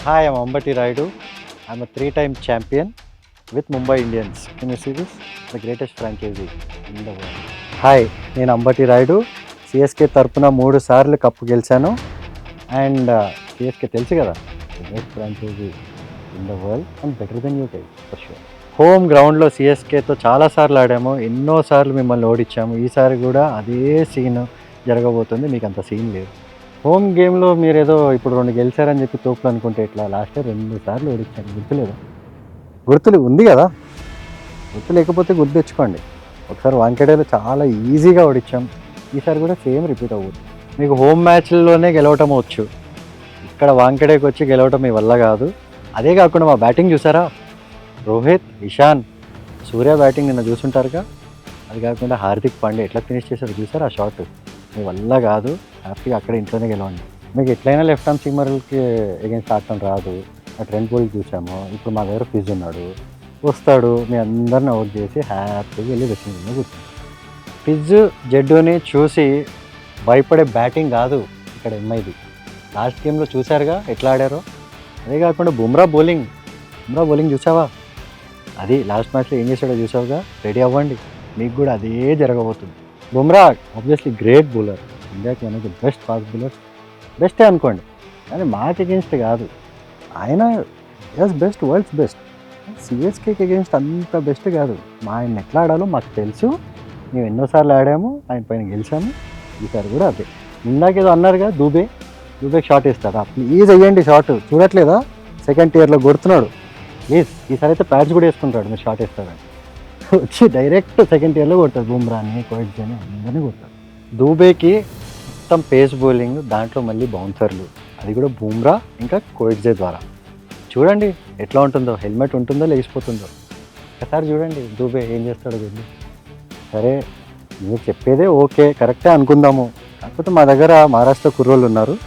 Hi, I'm Ambati Raidu. I'm a three-time champion with Mumbai Indians. Can you see this? The greatest franchise in the world. Hi, నేను Ambati Rayudu. CSK తరపున 3 సార్లు cup గెలిచాను. And CSK తెలుసు కదా, the best franchise in the world and better than you guys for sure. Home గ్రౌండ్లో సిఎస్కేతో చాలాసార్లు ఆడాము, ఎన్నోసార్లు మిమ్మల్ని ఓడించాము. ఈసారి కూడా అదే సీన్ జరగబోతుంది. మీకు అంత సీన్ లేదు. హోమ్ గేమ్లో మీరు ఏదో ఇప్పుడు 2 గెలిచారని చెప్పి తోపులు అనుకుంటే ఎట్లా? లాస్ట్ ఇయర్ 2 సార్లు ఓడించాను, గుర్తులేదు? గుర్తులు ఉంది కదా, గుర్తు లేకపోతే గుర్తు తెచ్చుకోండి. ఒకసారి వాంకేడేలో చాలా ఈజీగా ఓడించాం. ఈసారి కూడా సేమ్ రిపీట్ అవ్వదు. మీకు హోమ్ మ్యాచ్ల్లోనే గెలవటం వచ్చు, ఇక్కడ వాంకేడేకి వచ్చి గెలవటం మీ వల్ల కాదు. అదే కాకుండా మా బ్యాటింగ్ చూసారా? రోహిత్, ఇషాన్, సూర్య బ్యాటింగ్ నిన్న చూసుంటారుగా. అది కాకుండా హార్దిక్ పాండ్యా ఎట్లా ఫినిష్ చేశారు చూసారు? ఆ షాట్ మీ వల్ల కాదు. హ్యాపీగా అక్కడ ఇంట్లోనే గెలవండి. మీకు ఎట్లయినా లెఫ్ట్ ఆర్మ్ సీమర్కి ఎగెన్స్ట్ ఆడటం రాదు. ఆ ట్రెంట్ బోల్ట్ చూసాము. ఇప్పుడు మా దగ్గర ఫిజ్ ఉన్నాడు, వస్తాడు మీ అందరిని అవుట్ చేసి హ్యాపీగా వెళ్ళి డ్రెస్సింగ్ రూమ్లో కూర్చుంటాడు. ఫిజ్ జడ్డుని చూసి భయపడే బ్యాటింగ్ కాదు ఇక్కడ ఎంఐది. లాస్ట్ గేమ్లో చూసారుగా ఎట్లా ఆడారో. అదే కాకుండా బుమ్రా బౌలింగ్ చూసావా? అది లాస్ట్ మ్యాచ్లో ఏం చేశాడో చూసావుగా. రెడీ అవ్వండి, మీకు కూడా అదే జరగబోతుంది. బుమ్రా ఆబ్వియస్లీ గ్రేట్ బౌలర్, ఇండియాకి one of the best fast bowlers. బెస్టే అనుకోండి, కానీ మాకు అగెన్స్ట్ కాదు. ఆయన బెస్ట్, వరల్డ్స్ బెస్ట్. సిఎస్కేకి అగెన్స్ట్ అంత బెస్ట్ కాదు. మా ఆయన ఎట్లా ఆడాలో మాకు తెలుసు. మేము ఎన్నోసార్లు ఆడాము, ఆయన పైన గెలిచాము. ఈసారి కూడా అదే. ఇందాకేదో అన్నారుగా, దూబేకి షాట్ ఇస్తారా? ప్లీజ్ వేయండి షాట్. చూడట్లేదా? సెకండ్ టియర్లో కొడుతున్నాడు. ప్లీజ్ ఈసారి అయితే ప్యాడ్స్ కూడా వేసుకుంటాడు మీరు షాట్ వేస్తారని. వచ్చి డైరెక్ట్ సెకండ్ టియర్లో కొడతాడు. బుమ్రాని, కోయిట్జని అందరినీ కొడతాడు. దూబేకి మొత్తం పేస్ బౌలింగ్, దాంట్లో మళ్ళీ బౌన్సర్లు, అది కూడా బుమ్రా ఇంకా కోయిట్జే ద్వారా. చూడండి ఎట్లా ఉంటుందో, హెల్మెట్ ఉంటుందో లేచిపోతుందో. ఒకసారి చూడండి దూబే ఏం చేస్తాడో వెళ్ళి. సరే మీరు చెప్పేదే ఓకే, కరెక్టే అనుకుందాము. కాకపోతే మా దగ్గర మహారాష్ట్ర కుర్రోళ్ళు ఉన్నారు,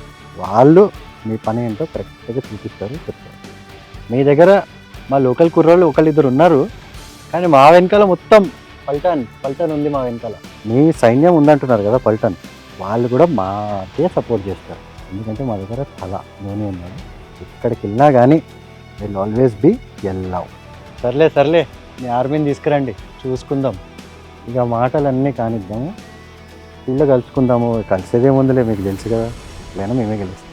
వాళ్ళు మీ పని ఏంటో కరెక్ట్గా చూపిస్తారు, చెప్తారు. మీ దగ్గర మా లోకల్ కుర్రోళ్ళు ఒకళ్ళిద్దరు ఉన్నారు, కానీ మా వెనకాల మొత్తం పల్టన్ ఉంది. మా వెనకాల మీ సైన్యం ఉందంటున్నారు కదా పల్టన్, వాళ్ళు కూడా మాకే సపోర్ట్ చేస్తారు. ఎందుకంటే మా దగ్గర చాలా నేనే ఉన్నాను. ఎక్కడికి వెళ్ళినా కానీ విల్ ఆల్వేస్ బీ ఎల్లవ్. సర్లే మీ ఆర్మీని తీసుకురండి, చూసుకుందాం. ఇక మాటలన్నీ కానిద్దాము, ఫీల్డ్లో కలుసుకుందాము. కలిసేదేముందిలే, మీకు తెలుసు కదా, లేనా మేమే గెలుస్తాం.